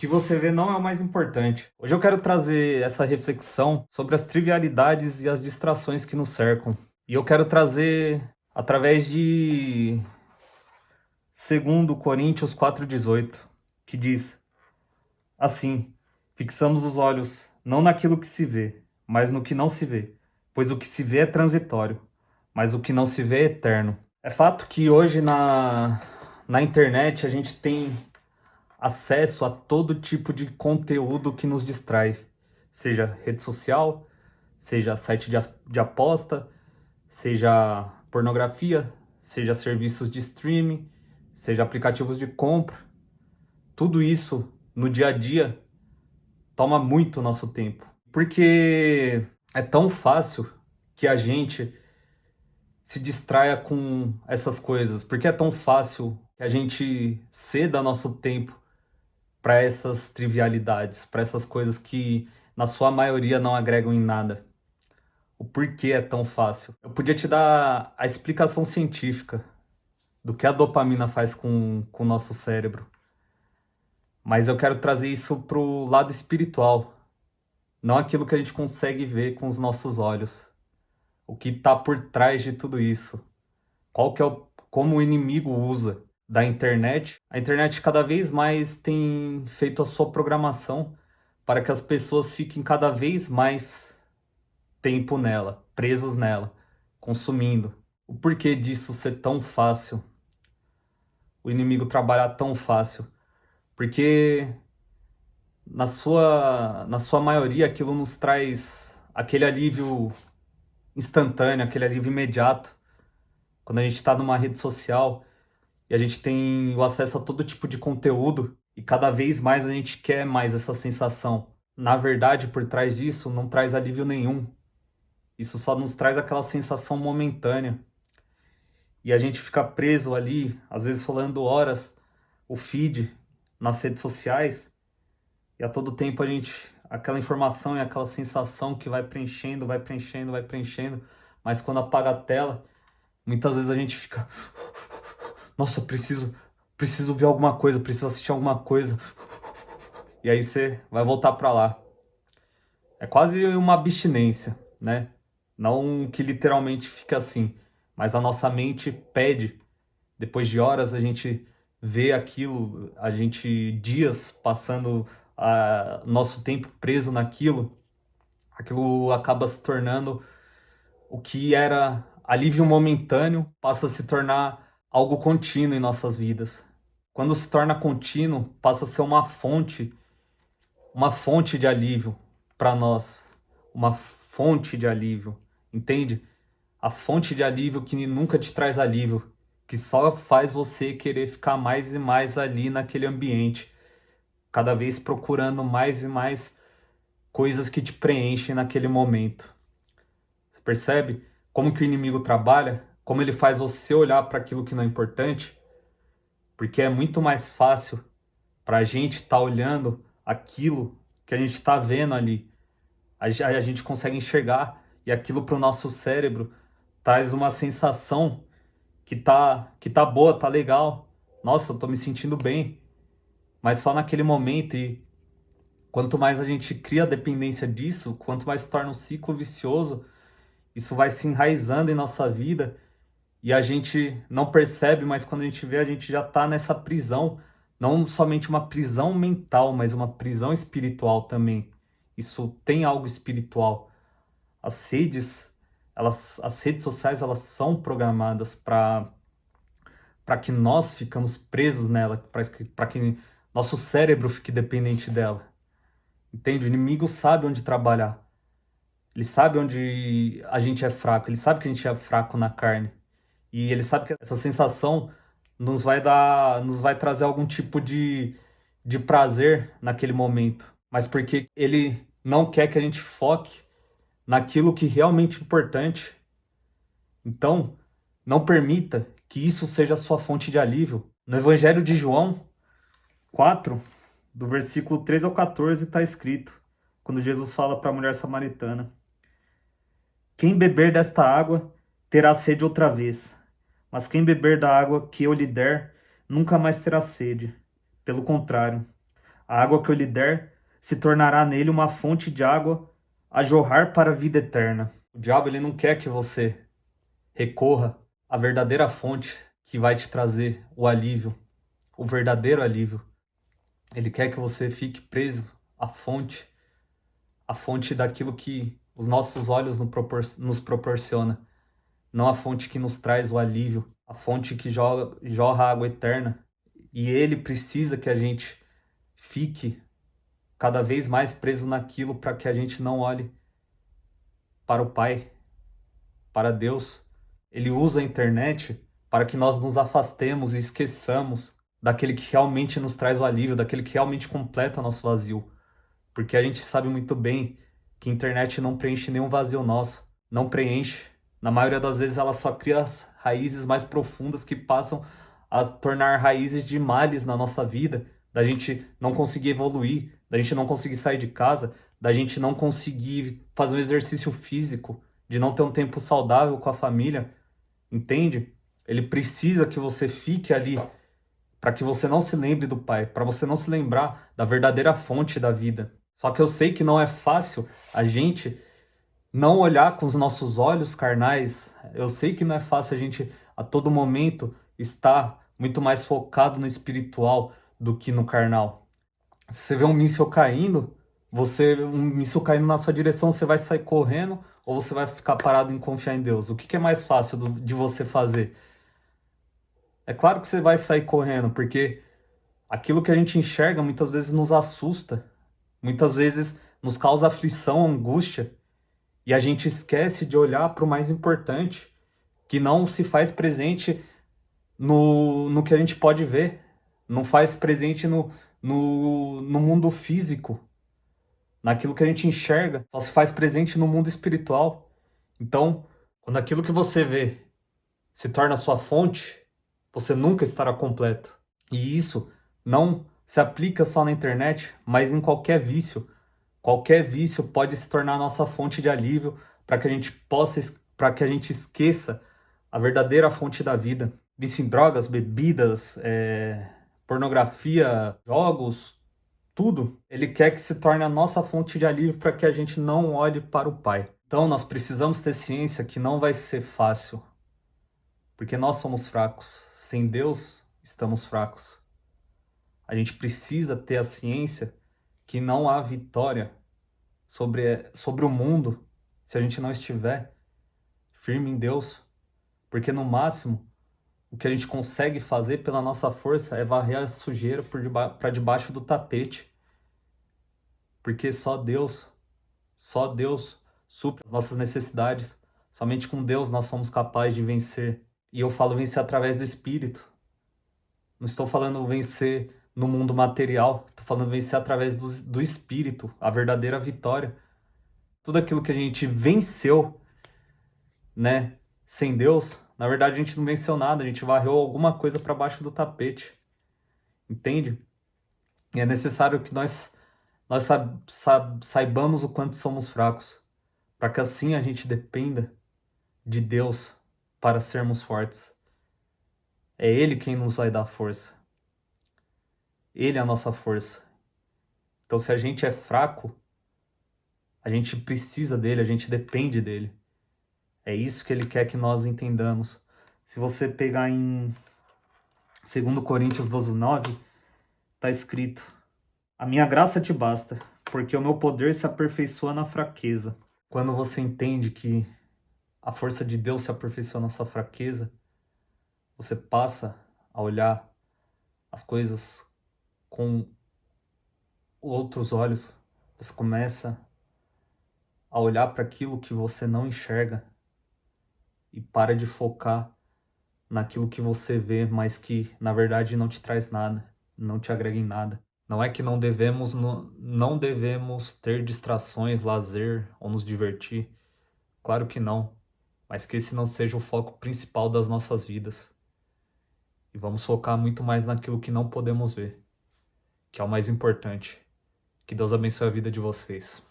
que você vê não é o mais importante. Hoje eu quero trazer essa reflexão sobre as trivialidades e as distrações que nos cercam. E eu quero trazer através de 2 Coríntios 4,18, que diz assim: fixamos os olhos não naquilo que se vê, mas no que não se vê, pois o que se vê é transitório, mas o que não se vê é eterno. É fato que hoje na internet a gente tem acesso a todo tipo de conteúdo que nos distrai, seja rede social, seja site de aposta, seja pornografia, seja serviços de streaming, seja aplicativos de compra. Tudo isso no dia a dia toma muito nosso tempo, porque é tão fácil que a gente se distraia com essas coisas, porque é tão fácil que a gente ceda nosso tempo para essas trivialidades, para essas coisas que, na sua maioria, não agregam em nada. O porquê é tão fácil? Eu podia te dar a explicação científica do que a dopamina faz com o nosso cérebro, mas eu quero trazer isso para o lado espiritual, não aquilo que a gente consegue ver com os nossos olhos. O que está por trás de tudo isso? Qual que é como o inimigo usa da internet? A internet cada vez mais tem feito a sua programação para que as pessoas fiquem cada vez mais tempo nela, presos nela, consumindo. O porquê disso ser tão fácil? O inimigo trabalhar tão fácil? Porque na sua maioria aquilo nos traz aquele alívio instantâneo, aquele alívio imediato. Quando a gente está numa rede social e a gente tem o acesso a todo tipo de conteúdo e cada vez mais a gente quer mais essa sensação. Na verdade, por trás disso, não traz alívio nenhum. Isso só nos traz aquela sensação momentânea. E a gente fica preso ali, às vezes rolando horas, o feed nas redes sociais, e a todo tempo a gente, aquela informação e aquela sensação que vai preenchendo, vai preenchendo, vai preenchendo, mas quando apaga a tela, muitas vezes a gente fica, nossa, preciso ver alguma coisa, preciso assistir alguma coisa. E aí você vai voltar para lá. É quase uma abstinência, né? Não que literalmente fica assim, mas a nossa mente pede. Depois de horas a gente vê aquilo, a gente dias passando nosso tempo preso naquilo, aquilo acaba se tornando o que era alívio momentâneo, passa a se tornar algo contínuo em nossas vidas. Quando se torna contínuo, passa a ser uma fonte de alívio para nós, uma fonte de alívio, entende? A fonte de alívio que nunca te traz alívio, que só faz você querer ficar mais e mais ali naquele ambiente, cada vez procurando mais e mais coisas que te preenchem naquele momento. Você percebe como que o inimigo trabalha? Como ele faz você olhar para aquilo que não é importante? Porque é muito mais fácil para a gente estar olhando aquilo que a gente está vendo ali. A gente consegue enxergar e aquilo para o nosso cérebro traz uma sensação que tá boa, tá legal. Nossa, eu tô me sentindo bem. Mas só naquele momento, e quanto mais a gente cria dependência disso, quanto mais se torna um ciclo vicioso, isso vai se enraizando em nossa vida e a gente não percebe, mas quando a gente vê, a gente já tá nessa prisão, não somente uma prisão mental, mas uma prisão espiritual também. Isso tem algo espiritual. As redes, as redes sociais, elas são programadas para que nós ficamos presos nela, para que nosso cérebro fique dependente dela. Entende? O inimigo sabe onde trabalhar. Ele sabe onde a gente é fraco. Ele sabe que a gente é fraco na carne. E ele sabe que essa sensação nos vai trazer algum tipo de prazer naquele momento. Mas porque ele não quer que a gente foque naquilo que realmente é importante. Então, não permita que isso seja a sua fonte de alívio. No Evangelho de João 4, do versículo 13 ao 14, está escrito, quando Jesus fala para a mulher samaritana: quem beber desta água terá sede outra vez, mas quem beber da água que eu lhe der, nunca mais terá sede. Pelo contrário, A água que eu lhe der se tornará nele uma fonte de água a jorrar para a vida eterna. O diabo, ele não quer que você recorra à verdadeira fonte que vai te trazer o alívio, o verdadeiro alívio. Ele quer que você fique preso à fonte, a fonte daquilo que os nossos olhos nos proporciona, não a fonte que nos traz o alívio, a fonte que jorra água eterna. E ele precisa que a gente fique cada vez mais preso naquilo para que a gente não olhe para o Pai, para Deus. Ele usa a internet para que nós nos afastemos e esqueçamos daquele que realmente nos traz o alívio, daquele que realmente completa o nosso vazio. Porque a gente sabe muito bem que a internet não preenche nenhum vazio nosso, não preenche. Na maioria das vezes ela só cria as raízes mais profundas que passam a tornar raízes de males na nossa vida, da gente não conseguir evoluir, da gente não conseguir sair de casa, da gente não conseguir fazer um exercício físico, de não ter um tempo saudável com a família, entende? Ele precisa que você fique ali para que você não se lembre do Pai, para você não se lembrar da verdadeira fonte da vida. Só que eu sei que não é fácil a gente não olhar com os nossos olhos carnais. Eu sei que não é fácil a gente a todo momento estar muito mais focado no espiritual do que no carnal. Se você vê um míssil caindo, um míssil caindo na sua direção, você vai sair correndo ou você vai ficar parado em confiar em Deus? O que é mais fácil de você fazer? É claro que você vai sair correndo, porque aquilo que a gente enxerga muitas vezes nos assusta, muitas vezes nos causa aflição, angústia, e a gente esquece de olhar para o mais importante, que não se faz presente no que a gente pode ver, não faz presente no mundo físico, naquilo que a gente enxerga, só se faz presente no mundo espiritual. Então, quando aquilo que você vê se torna sua fonte, você nunca estará completo. E isso não se aplica só na internet, mas em qualquer vício. Qualquer vício pode se tornar nossa fonte de alívio para que a gente para que a gente esqueça a verdadeira fonte da vida. Vício em drogas, bebidas, pornografia, jogos, tudo. Ele quer que se torne a nossa fonte de alívio para que a gente não olhe para o Pai. Então nós precisamos ter ciência que não vai ser fácil, porque nós somos fracos. Sem Deus, estamos fracos. A gente precisa ter a ciência que não há vitória sobre o mundo se a gente não estiver firme em Deus. Porque no máximo, o que a gente consegue fazer pela nossa força é varrer a sujeira para debaixo do tapete. Porque só Deus supre as nossas necessidades. Somente com Deus nós somos capazes de vencer. E eu falo vencer através do Espírito. Não estou falando vencer no mundo material, estou falando vencer através do Espírito, a verdadeira vitória. Tudo aquilo que a gente venceu, né, sem Deus, na verdade a gente não venceu nada, a gente varreu alguma coisa para baixo do tapete, entende? E é necessário que nós saibamos o quanto somos fracos, para que assim a gente dependa de Deus para sermos fortes. É Ele quem nos vai dar força. Ele é a nossa força. Então, se a gente é fraco, a gente precisa dele, a gente depende dele. É isso que ele quer que nós entendamos. Se você pegar em 2 Coríntios 12:9, está escrito: a minha graça te basta, porque o meu poder se aperfeiçoa na fraqueza. Quando você entende que a força de Deus se aperfeiçoa na sua fraqueza, você passa a olhar as coisas com outros olhos. Você começa a olhar para aquilo que você não enxerga e para de focar naquilo que você vê, mas que na verdade não te traz nada, não te agrega em nada. Não é que não devemos ter distrações, lazer ou nos divertir. Claro que não, mas que esse não seja o foco principal das nossas vidas. E vamos focar muito mais naquilo que não podemos ver, que é o mais importante. Que Deus abençoe a vida de vocês.